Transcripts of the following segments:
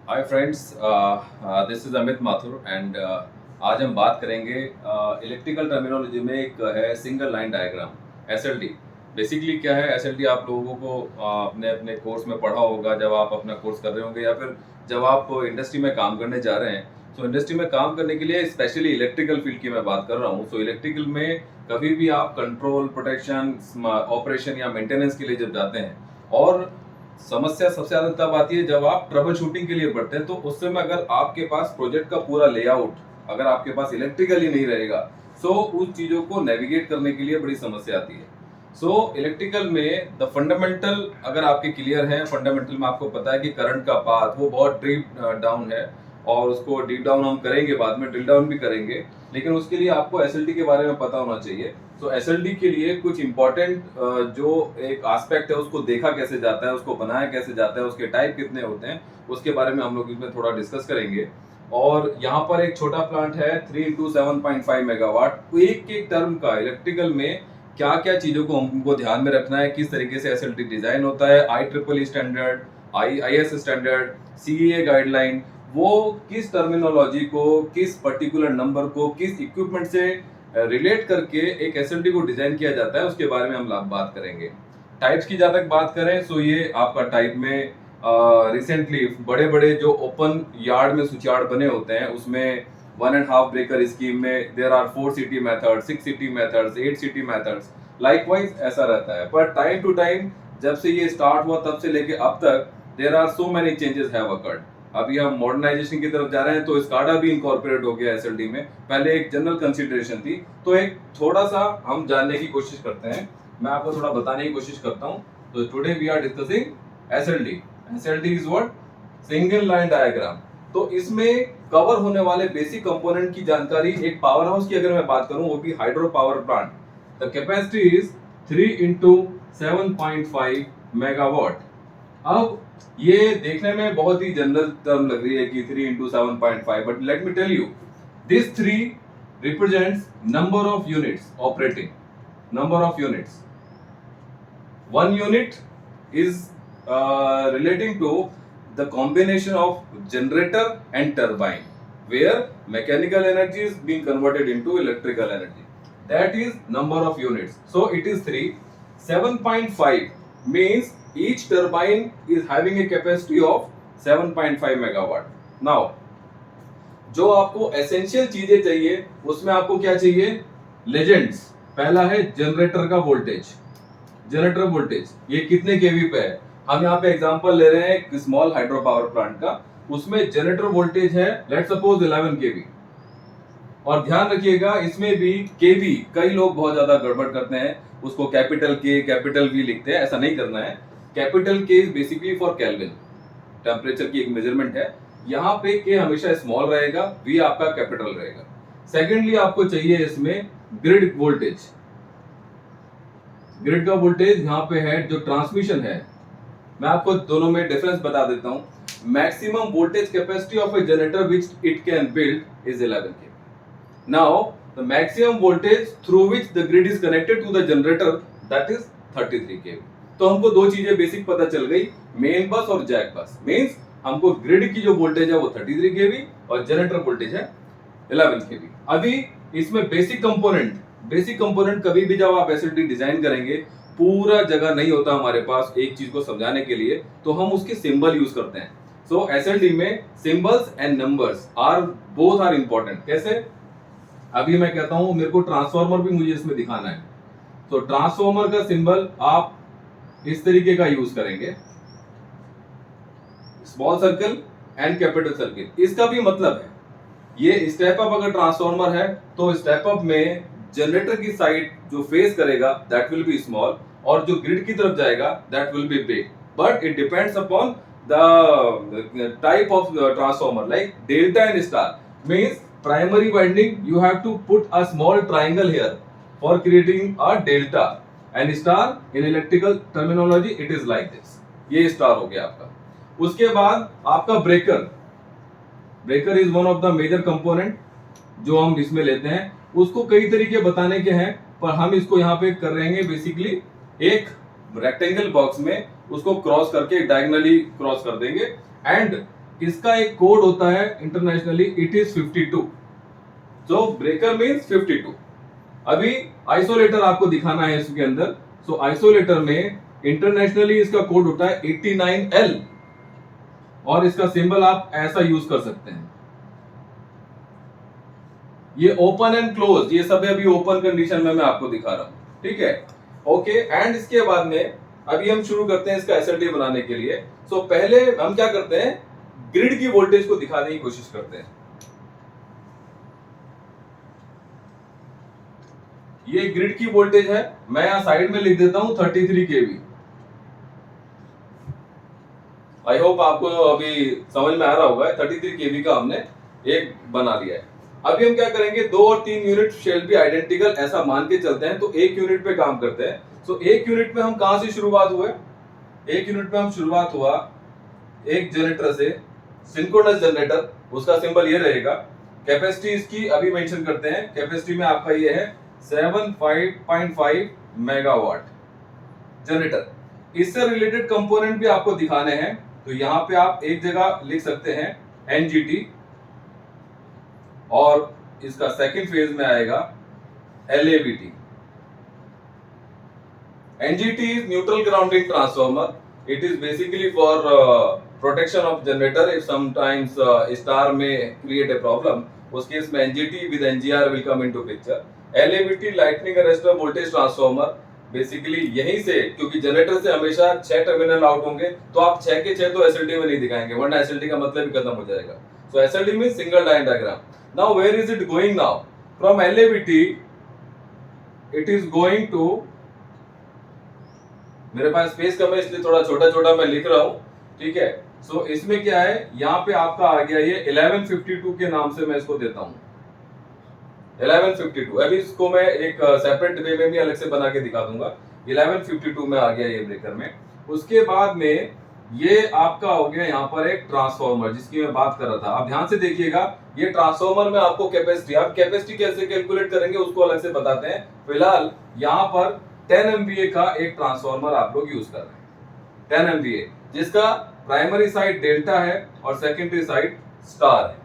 Hi friends, this is Amit Mathur and आज हम बात करेंगे इलेक्ट्रिकल टर्मिनोलॉजी में एक है single line diagram SLD. Basically क्या है एसएलडी, आप लोगों को अपने अपने कोर्स में पढ़ा होगा जब आप अपना कोर्स कर रहे होंगे या फिर जब आप इंडस्ट्री में काम करने जा रहे हैं। तो इंडस्ट्री में काम करने के लिए स्पेशली इलेक्ट्रिकल फील्ड की मैं बात कर रहा हूँ। सो इलेक्ट्रिकल में कभी भी आप कंट्रोल, प्रोटेक्शन, ऑपरेशन या मेंटेनेंस के लिए जब जाते हैं, और समस्या सबसे ज्यादा तब आती है जब आप ट्रबल शूटिंग के लिए बढ़ते हैं। तो उस समय अगर आपके पास प्रोजेक्ट का पूरा लेआउट, अगर आपके पास इलेक्ट्रिकल ही नहीं रहेगा, सो उस चीजों को नेविगेट करने के लिए बड़ी समस्या आती है। सो इलेक्ट्रिकल में द फंडामेंटल अगर आपके क्लियर है, फंडामेंटल में आपको पता है कि करंट का पाथ वो बहुत डीप डाउन है, और उसको डीप डाउन हम करेंगे, बाद में ड्रिल डाउन भी करेंगे, लेकिन उसके लिए आपको एसएलडी के बारे में पता होना चाहिए। तो एसएलडी के लिए कुछ इंपॉर्टेंट जो एक एस्पेक्ट है उसको देखा कैसे जाता है, उसको बनाया कैसे जाता है, उसके टाइप कितने होते हैं, उसके बारे में हम लोग इसमें थोड़ा डिस्कस करेंगे। और यहाँ पर एक छोटा प्लांट है 3 इंटू 7.5 मेगावाट। एक एक टर्म का इलेक्ट्रिकल में क्या क्या चीजों को हमको ध्यान में रखना है, किस तरीके से एसएलडी डिजाइन होता है, IEEE standard, IS standard, CEA guideline, वो किस टर्मिनोलॉजी को, किस पर्टिकुलर नंबर को, किस इक्विपमेंट से रिलेट करके एक एसएलडी को डिजाइन किया जाता है, उसके बारे में हम बात करेंगे। टाइप्स की जहां तक बात करें तो ये आपका टाइप में रिसेंटली बड़े बड़े जो ओपन यार्ड में स्विच यार्ड बने होते हैं, उसमें 1.5 ब्रेकर स्कीम में there are 4 CT method, 6 CT methods, 8 CT methods, likewise ऐसा रहता है। पर टाइम टू टाइम जब से ये स्टार्ट हुआ तब से लेके अब तक there are so many changes have occurred. अभी हम मॉडर्नाइजेशन की तरफ जा रहे हैं, तो स्काडा भी इनकॉर्पोरेट हो गया एसएलडी में। पहले एक जनरल कंसीडरेशन थी, तो एक थोड़ा सा हम जानने की कोशिश करते हैं, मैं आपको थोड़ा बताने की कोशिश करता हूं। तो today we are discussing SLD. SLD is what? Single line diagram. तो इसमें कवर होने वाले बेसिक कंपोनेंट की जानकारी, एक पावर हाउस की अगर मैं बात करूं, वो भी hydro power plant, the capacity is 3 into 7.5 megawatt. अब ये देखने में बहुत ही जनरल टर्म लग रही है कि 3 into 7.5, but let me tell you, this 3 represents number of units operating, number of units. One unit is relating to the combination of generator and turbine, where mechanical energy is being converted into electrical energy. That is number of units. So it is 3. 7.5 means each turbine is having a capacity of 7.5 megawatt. Now, जो आपको essential चीजें चाहिए उसमें आपको क्या चाहिए? Legends. पहला है जनरेटर का वोल्टेज। जनरेटर वोल्टेज ये कितने केवी पे है? हम यहाँ पे एग्जांपल ले रहे हैं एक स्मॉल हाइड्रो पावर प्लांट का, उसमें जनरेटर वोल्टेज है लेट्स सपोज 11 केवी। और ध्यान रखिएगा इसमें भी केवी, कई लोग बहुत ज्यादा गड़बड़ करते हैं, उसको कैपिटल के कैपिटल वी लिखते हैं, ऐसा नहीं करना है। कैपिटल के is basically for kelvin, temperature की एक मेजरमेंट है। यहाँ पे के हमेशा स्मॉल रहेगा, वी आपका कैपिटल रहेगा। सेकेंडली आपको चाहिए इसमें ग्रिड वोल्टेज। ग्रिड का वोल्टेज यहाँ पे है, जो ट्रांसमिशन है, मैं आपको दोनों में डिफरेंस बता देता हूं। Maximum voltage capacity of a generator which it can build is 11 kV। Now the maximum voltage through which the grid is connected to the generator, that is 33 kV। तो हमको दो चीजें बेसिक पता चल गई, मेन बस और Jack बस। Means हमको ग्रिड की जो वोल्टेज है वो 33 kV और जनरेटर वोल्टेज है 11 kV। अभी इसमें बेसिक कंपोनेंट कभी भी जब आप एसएलडी डिजाइन करेंगे, पूरा जगह नहीं होता हमारे पास एक चीज को समझाने के लिए, तो हम उसके सिंबल यूज करते हैं। सो एसएलडी में symbols and numbers are both are important. कैसे? अभी मैं कहता हूं मेरे को ट्रांसफार्मर भी मुझे इसमें दिखाना है, तो ट्रांसफार्मर का सिंबल आप इस तरीके का यूज करेंगे, small circle and capital circle. इसका भी मतलब है ये स्टेप अप अगर ट्रांसफार्मर है तो स्टेप अप में जनरेटर की साइड जो फेस करेगा दैट विल बी स्मॉल, और जो ग्रिड की तरफ जाएगा that will be big. But it depends upon the type of transformer, like delta and star. Means primary winding you have to put a small triangle here for creating a delta, and star in electrical terminology it is like this. ये star हो गया आपका। उसके बाद आपका breaker is one of the major component जो हम इसमें लेते हैं। उसको कई तरीके बताने के हैं, पर हम इसको यहाँ पे कर रहेंगे बेसिकली एक रेक्टेंगल बॉक्स में उसको क्रॉस करके डायगोनली क्रॉस कर देंगे, एंड इसका एक कोड होता है इंटरनेशनली, इट इज 52। जो ब्रेकर मींस 52। अभी आइसोलेटर आपको दिखाना है इसके अंदर। सो आइसोलेटर में इंटरनेशनली इसका कोड होता है 89L, और इसका सिंबल आप ऐसा यूज कर सकते हैं। ये ओपन एंड क्लोज, ये सब अभी ओपन कंडीशन में मैं आपको दिखा रहा हूं, ठीक है। ओके, एंड इसके बाद में अभी हम शुरू करते हैं इसका एसएलडी बनाने के लिए। सो पहले हम क्या करते हैं, ग्रिड की वोल्टेज को दिखाने की कोशिश करते हैं। ये ग्रिड की वोल्टेज है, मैं यहां साइड में लिख देता हूं 33 केवी। आई होप आपको अभी समझ में आ रहा होगा। 33 केवी का हमने एक बना लिया है। अभी हम क्या करेंगे, 2 और 3 यूनिट शेल बी आइडेंटिकल ऐसा मान के चलते हैं, तो 1 यूनिट पे काम करते हैं। सो 1 यूनिट में हम कहां से शुरुआत हुए, 1 यूनिट में हम शुरुआत हुआ एक जनरेटर से, सिंक्रोनस जनरेटर, उसका सिंबल ये रहेगा। कैपेसिटी इसकी अभी मेंशन करते हैं, कैपेसिटी में आपका ये है 75.5 मेगावाट जनरेटर। इससे रिलेटेड कंपोनेंट भी आपको दिखाने हैं, तो यहां पे आप एक जगह लिख सकते हैं एनजीटी, और इसका सेकंड फेज में आएगा LAVT. NGT is neutral grounding transformer. It is basically for protection of generator if sometimes star में क्रिएट ए प्रॉब्लम, उस केस में NGT with NGR will come into picture. LAVT lightning arrester voltage transformer, basically यहीं से, क्योंकि generator से हमेशा 6 terminal out होंगे, तो आप 6 के 6 तो एसएलडी में नहीं दिखाएंगे, वरना एसएलडी का मतलब ही खत्म हो जाएगा। So SLD means single line diagram. Now where is it going, now from LAVT it is going to, मेरे पास स्पेस कम है इसलिए थोड़ा छोटा छोटा मैं लिख रहा हूं, ठीक है। सो इसमें क्या है, यहां पे आपका आ गया ये 1152 के नाम से मैं इसको देता हूं 1152। अभी इसको मैं एक सेपरेट वे में भी अलग से बना के दिखा दूंगा। 1152 में आ गया ये ब्रेकर में। उसके बाद में ये आपका हो गया यहाँ पर एक ट्रांसफॉर्मर, जिसकी मैं बात कर रहा था। अब ध्यान से देखिएगा, ये ट्रांसफॉर्मर में आपको कैपेसिटी, आप कैपेसिटी कैसे कैलकुलेट करेंगे उसको अलग से बताते हैं। फिलहाल यहाँ पर 10 MVA का एक ट्रांसफॉर्मर आप लोग यूज कर रहे हैं, 10 MVA, जिसका प्राइमरी साइड डेल्टा है और सेकेंडरी साइड स्टार है,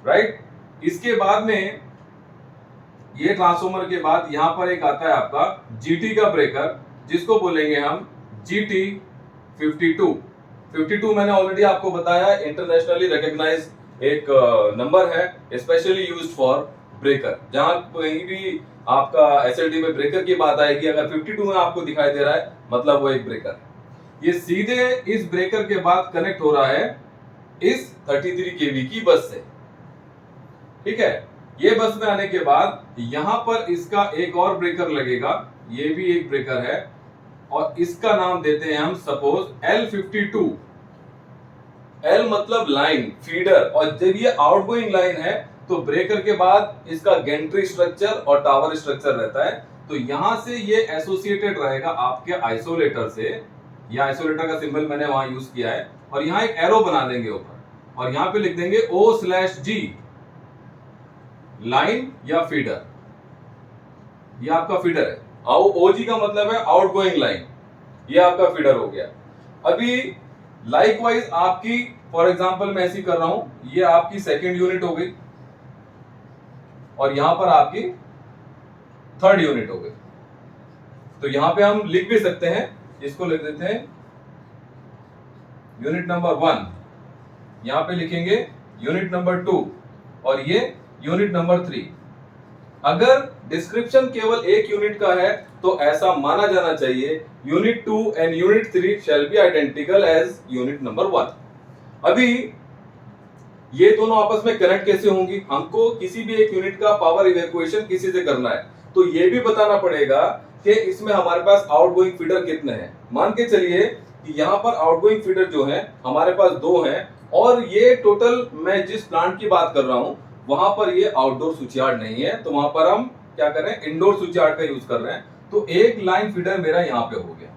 राइट। इसके बाद में ये ट्रांसफॉर्मर के बाद यहां पर एक आता है आपका जीटी का ब्रेकर, जिसको बोलेंगे हम जीटी 52। 52 मैंने ऑलरेडी आपको बताया, इंटरनेशनली रिकॉग्नाइज्ड एक नंबर है, स्पेशली यूज्ड फॉर ब्रेकर। जहां कहीं भी आपका एसएलडी में ब्रेकर की बात आएगी, अगर 52 में आपको दिखाई दे रहा है, मतलब वो एक ब्रेकर है। ये सीधे इस ब्रेकर के बाद कनेक्ट हो रहा है इस 33 केवी की बस से, ठीक है। ये बस में आने के बाद यहां पर इसका एक और ब्रेकर लगेगा, ये भी एक ब्रेकर है, और इसका नाम देते हैं हम सपोज L52। L मतलब लाइन, फीडर, और जब ये आउटगोइंग लाइन है तो ब्रेकर के बाद इसका गेंट्री स्ट्रक्चर और टावर स्ट्रक्चर रहता है। तो यहां से ये एसोसिएटेड रहेगा आपके आइसोलेटर से। यह आइसोलेटर का सिंबल मैंने वहां यूज किया है, और यहां एक एरो बना देंगे ऊपर, और यहां पे लिख देंगे O/G, लाइन या फीडर। ये आपका फीडर है। OG का मतलब है आउटगोइंग लाइन, ये आपका फीडर हो गया। अभी लाइकवाइज आपकी, फॉर एग्जांपल मैं ऐसी कर रहा हूं, ये आपकी सेकंड यूनिट हो गई, और यहां पर आपकी थर्ड यूनिट हो गई। तो यहां पे हम लिख भी सकते हैं, इसको लिख देते हैं यूनिट नंबर 1, यहां पे लिखेंगे यूनिट नंबर 2, और ये यूनिट नंबर 3। अगर डिस्क्रिप्शन केवल एक यूनिट का है तो ऐसा माना जाना चाहिए unit 2 and unit 3 shall be identical as unit number 1। अभी ये दोनों आपस में कनेक्ट कैसे होंगी, हमको किसी भी एक यूनिट का पावर इवैक्यूएशन किसी से करना है, तो ये भी बताना पड़ेगा कि इसमें हमारे पास आउटगोइंग फीडर कितने हैं। मान के चलिए कि यहाँ पर आउटगोइंग फीडर जो है हमारे पास 2 हैं, और ये टोटल, मैं जिस प्लांट की बात कर रहा हूं वहां पर ये आउटडोर स्विचयार्ड नहीं है, तो वहां पर हम क्या कर रहे हैं, इंडोर स्विचयार्ड का यूज कर रहे हैं। तो एक लाइन फीडर मेरा यहां पे हो गया,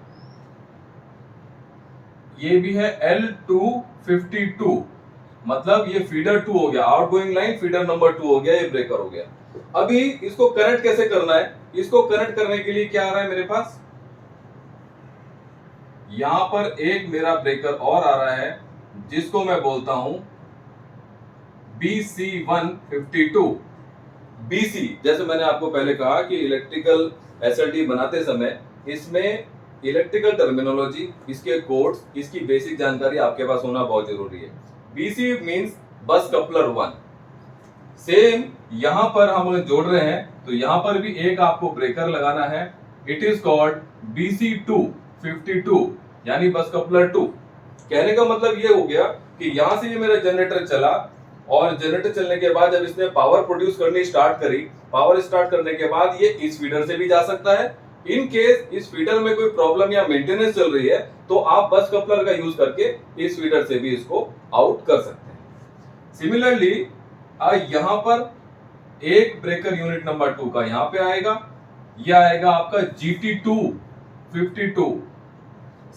ये भी है L252, मतलब ये फीडर 2 हो गया, आउटगोइंग लाइन फीडर नंबर 2 हो गया, ये ब्रेकर हो गया। अभी इसको कनेक्ट कैसे करना है, इसको कनेक्ट करने के लिए क्या आ रहा है मेरे पास, यहां पर एक मेरा ब्रेकर और आ रहा है जिसको मैं बोलता हूं BC152। BC जैसे मैंने आपको पहले कहा कि इलेक्ट्रिकल एसएलडी बनाते समय इसमें इलेक्ट्रिकल टर्मिनोलॉजी, इसके कोड्स, इसकी बेसिक जानकारी आपके पास होना बहुत जरूरी है। BC मींस बस कपलर 1। सेम यहां पर हम उन्हें जोड़ रहे हैं, तो यहां पर भी एक आपको ब्रेकर लगाना है। इट इज कॉल्ड BC252 यानी बस कपलर 2। कहने का मतलब ये हो गया कि यहां से ये मेरा जनरेटर चला और जनरेटर चलने के बाद जब इसने पावर प्रोड्यूस करनी स्टार्ट करी, पावर स्टार्ट करने के बाद ये इस फीडर से भी जा सकता है। इन केस इस फीडर में कोई प्रॉब्लम या मेंटेनेंस चल रही है तो आप बस कपलर का यूज करके इस फीडर से भी इसको आउट कर सकते हैं। सिमिलरली यहां पर एक ब्रेकर यूनिट नंबर 2 का यहां पे आएगा, यह आएगा आपका GT252।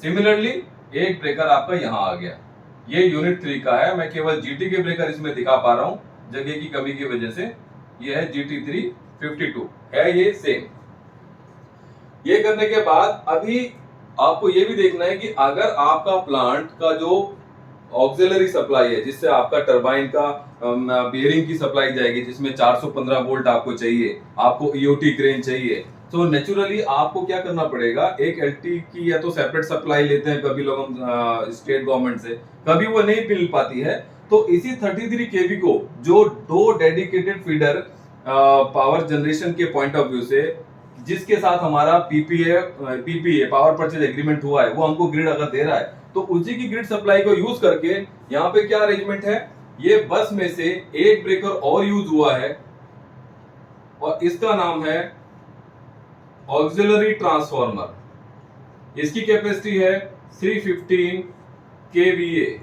सिमिलरली एक ब्रेकर आपका यहां आ गया, ये यूनिट 3 का है। मैं केवल GT के ब्रेकर इसमें दिखा पा रहा हूं जगह की कमी की वजह से। ये है GT352 है, ये सेम। ये करने के बाद अभी आपको ये भी देखना है कि अगर आपका प्लांट का जो ऑक्सिलरी सप्लाई है, जिससे आपका टरबाइन का बेयरिंग की सप्लाई जाएगी, जिसमें 415 वोल्ट आपको चाहिए, आपको ईओटी क्रेन चाहिए, तो नेचुरली आपको क्या करना पड़ेगा, एक एलटी की या तो सेपरेट सप्लाई लेते हैं कभी लोग हम स्टेट गवर्नमेंट से, कभी वो नहीं मिल पाती है, तो इसी 33 केवी को जो दो डेडिकेटेड फीडर पावर जनरेशन के पॉइंट ऑफ व्यू से, जिसके साथ हमारा पीपीए पावर परचेज एग्रीमेंट हुआ है, वो हमको ग्रिड अगर दे रहा है, तो उसी की ग्रिड सप्लाई को यूज करके यहाँ पे क्या अरेंजमेंट है, ये बस में से एक ब्रेकर और यूज हुआ है और इसका नाम है ऑक्सिलरी ट्रांसफार्मर। इसकी कैपेसिटी है 315 केवीए।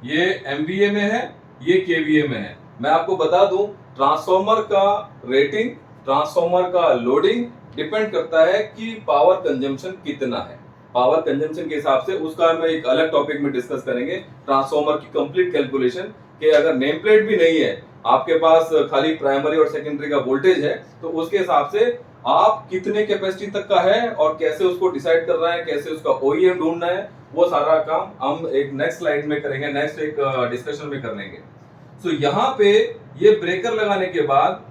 ये एमवीए में है, ये केवीए में है। मैं आपको बता दूं, ट्रांसफार्मर का रेटिंग, ट्रांसफार्मर का लोडिंग डिपेंड करता है कि पावर कंजम्पशन कितना है। पावर कंजम्पशन के हिसाब से उसका हम एक अलग टॉपिक में डिस्कस करेंगे, ट्रांसफार्मर की कंप्लीट कैलकुलेशन, कि अगर नेम प्लेट भी नहीं है, आपके पास खाली प्राइमरी और सेकेंडरी का वोल्टेज है, तो उसके हिसाब से आप कितने कैपेसिटी तक का है और कैसे उसको डिसाइड करना है, कैसे उसका ओईएम ढूंढना है, वो सारा काम हम एक नेक्स्ट स्लाइड में करेंगे, नेक्स्ट एक डिस्कशन में कर लेंगे। सो यहाँ पे ये ब्रेकर लगाने के बाद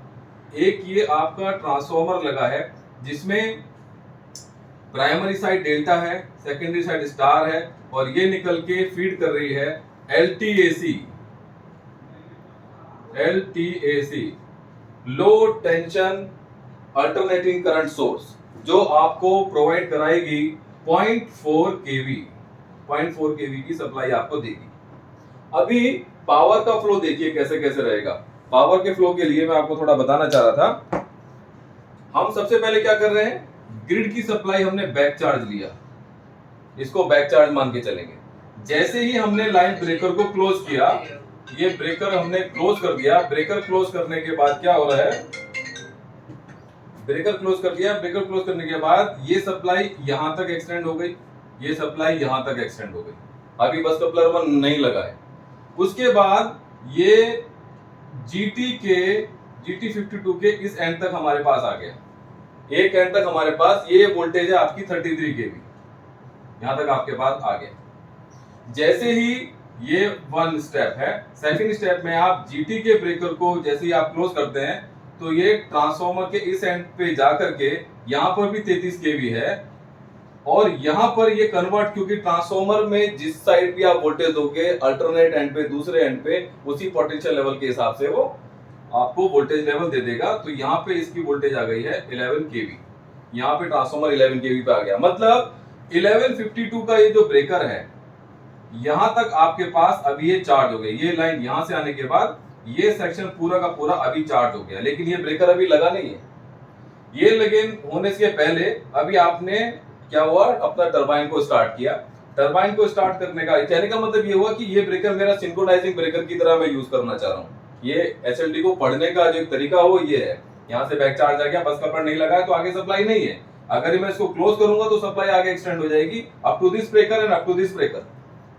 एक ये आपका ट्रांसफार्मर लगा है, जिसमें प्राइमरी साइड डेल्टा है, सेकेंडरी साइड स्टार है, और ये निकल के फीड कर रही है LTAC लो टेंशन अल्टरनेटिंग करंट सोर्स, जो आपको प्रोवाइड कराएगी 0.4 केवी की सप्लाई आपको देगी। अभी पावर का फ्लो देखिए कैसे कैसे रहेगा। पावर के फ्लो के लिए मैं आपको थोड़ा बताना चाह रहा था। हम सबसे पहले क्या कर रहे हैं, ग्रिड की सप्लाई हमने बैक चार्ज लिया, इसको बैक चार्ज मान के चलेंगे। जैसे ही हमने लाइन ब्रेकर को क्लोज किया, ये ब्रेकर हमने क्लोज कर दिया। ब्रेकर क्लोज करने के बाद क्या हो रहा है, ब्रेकर क्लोज कर दिया। ब्रेकर क्लोज करने के बाद ये सप्लाई यहां तक एक्सटेंड हो गई, ये सप्लाई यहां तक एक्सटेंड हो गई। अभी बस कपलर 1 नहीं लगा है। उसके बाद ये GT52 के इस एंड तक हमारे पास आ गया। एक एंड तक हमारे पास ये वोल्टेज है आपकी 33 केवी, यहां तक आपके पास आ गया। जैसे ही ये वन स्टेप है, सेकंड स्टेप में आप GT के ब्रेकर को जैसे ही आप क्लोज करते हैं, तो ये ट्रांसफार्मर के इस एंड पे जाकर के यहां पर भी 33 केवी है, और यहां पर ये कन्वर्ट, क्योंकि ट्रांसफार्मर में जिस साइड भी आप वोल्टेज दोगे, अल्टरनेट एंड पे, दूसरे एंड पे, उसी पोटेंशियल लेवल के हिसाब से वो आपको वोल्टेज लेवल दे देगा। तो यहाँ पे इसकी वोल्टेज आ गई है 11 केवी, यहाँ पे ट्रांसफार्मर 11 केवी पे आ गया। मतलब 1152 का ये जो ब्रेकर है, यहां तक आपके पास अभी ये चार्ज हो गई। ये लाइन यहां से आने के बाद ये सेक्शन पूरा का पूरा अभी चार्ज हो गया, लेकिन ये ब्रेकर अभी लगा नहीं है। ये लेकिन होने से पहले अभी आपने क्या हुआ, अपना टरबाइन को स्टार्ट किया। टरबाइन को स्टार्ट करने का कहने का मतलब ये हुआ कि ये ब्रेकर मेरा सिंक्रोनाइजिंग ब्रेकर की तरह मैं यूज करना चाह रहा हूँ। ये एसएलडी को पढ़ने का जो तरीका हो ये है, यहाँ से बैक चार्ज आ गया, बस कपलर नहीं लगा है तो आगे सप्लाई नहीं है। अगर मैं इसको क्लोज करूंगा तो सप्लाई आगे एक्सटेंड हो जाएगी up to this breaker and up to this breaker.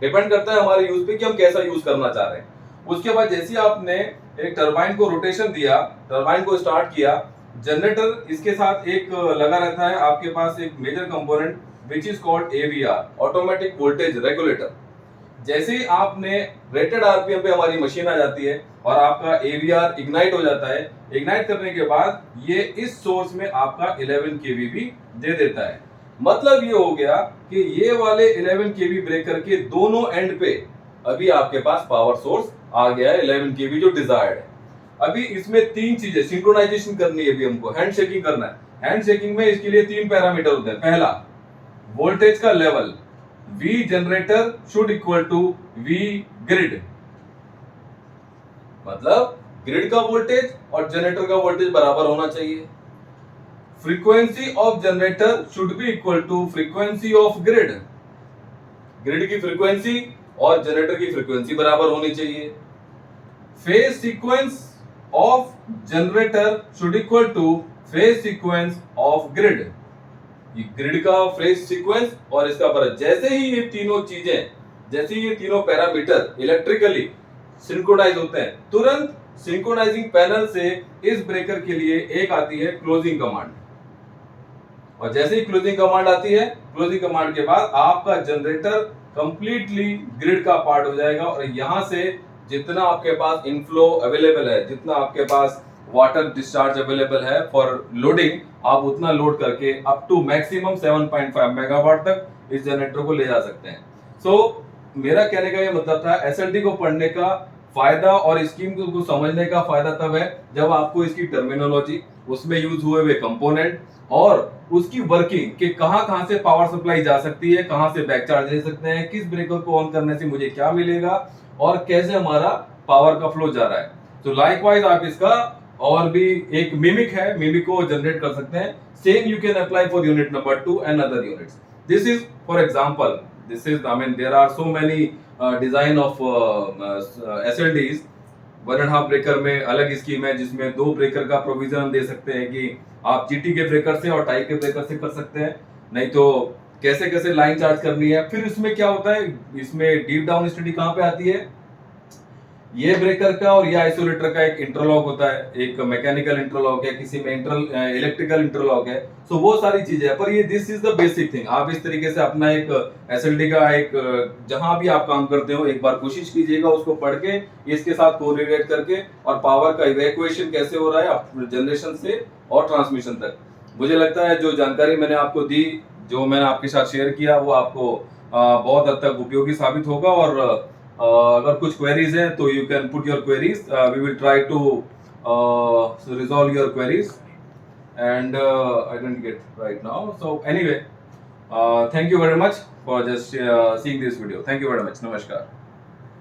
Depend करता है हमारे यूज पे कि हम कैसा यूज करना चाह रहे हैं। उसके बाद जैसे ही आपने एक टरबाइन को रोटेशन दिया, टरबाइन को स्टार्ट किया, जनरेटर इसके साथ एक लगा रहता है आपके पास एक major component which is called AVR, automatic voltage regulator. जैसे ही आपने रेटेड आरपीएम पे हमारी मशीन आ जाती है और आपका एवीआर इग्नाइट हो जाता है, इग्नाइट करने के बाद ये इस सोर्स में आपका 11 केवी भी दे देता है। मतलब ये हो गया कि ये वाले 11 केवी ब्रेकर के दोनों एंड पे अभी आपके पास पावर सोर्स आ गया है 11 केवी जो डिजायर्ड है। अभी इसमें तीन चीजें सिंक्रोनाइजेशन करनी है, अभी हमको हैंड शेकिंग करना है। हैंड शेकिंग में इसके लिए तीन पैरामीटर होते हैं। पहला, वोल्टेज का level, V generator should equal to V grid, मतलब ग्रिड का वोल्टेज और जनरेटर का वोल्टेज बराबर होना चाहिए। Frequency of generator should be equal to frequency of grid, grid की फ्रीक्वेंसी और जनरेटर की फ्रीक्वेंसी बराबर होनी चाहिए। Phase sequence of generator should equal to phase sequence of grid, grid का फेज सीक्वेंस और इसका फर्क। जैसे ही ये तीनों चीजें, जैसे ही ये तीनों पैरामीटर इलेक्ट्रिकली सिंक्रोनाइज होते हैं, तुरंत सिंक्रोनाइजिंग पैनल से इस ब्रेकर के लिए एक आती है क्लोजिंग कमांड, और जैसे ही क्लोजिंग कमांड आती है, क्लोजिंग कमांड के बाद आपका जनरेटर कंप्लीटली ग्रिड का पार्ट हो जाएगा और यहां से जितना आपके पास इनफ्लो अवेलेबल है, जितना आपके पास वाटर डिस्चार्ज अवेलेबल है फॉर लोडिंग, आप उतना लोड करके अप टू मैक्सिमम 7.5 मेगावाट तक इस जनरेटर को ले जा सकते हैं। सो मेरा कहने का ये मतलब था, एसएलडी को पढ़ने का फायदा और स्कीम को समझने का फायदा तब है जब आपको इसकी टर्मिनोलॉजी, उसमें यूज हुए हुए कंपोनेंट और उसकी वर्किंग के कहां से पावर सप्लाई जा सकती है, कहां से बैक चार्ज ले सकते हैं, किस ब्रेकर को ऑन करने से मुझे क्या मिलेगा और कैसे हमारा पावर का फ्लो जा रहा है। तो लाइकवाइज आप इसका और भी एक मिमिक है, मिमिक को जनरेट कर सकते हैं। Same you can apply for unit number 2 and other units. This is for example, this is, I mean there are so many design of SLDs. 1.5 breaker में अलग स्कीम है जिसमें 2 ब्रेकर का प्रोविजन हम दे सकते हैं कि आप जीटी के ब्रेकर से और टाई के ब्रेकर से कर सकते हैं, नहीं तो कैसे कैसे लाइन चार्ज करनी है। फिर इसमें क्या होता है, इसमें डीप डाउन स्टडी कहां पे आती है, ये ब्रेकर का और ये आइसोलेटर का एक इंटरलॉक होता है, एक मैकेनिकल इंटरलॉक है, किसी में इलेक्ट्रिकल इंटरलॉक है। सो वो सारी चीजें है, पर ये this is the basic thing. आप इस तरीके से अपना एक एसएलडी का एक जहां भी आप काम करते हो एक बार कोशिश कीजिएगा उसको पढ़ के, इसके साथ कोरिलेट करके, और पावर का इवैक्यूएशन कैसे हो रहा है जनरेशन से और ट्रांसमिशन तक। मुझे लगता है जो जानकारी मैंने आपको दी, जो मैंने आपके साथ शेयर किया, वो आपको बहुत हद तक उपयोगी साबित होगा। और अगर कुछ क्वेरीज हैं तो you can put your queries, we will try to resolve your queries and I don't get right now. So anyway, thank you very much for just seeing this video. Thank you very much. नमस्कार।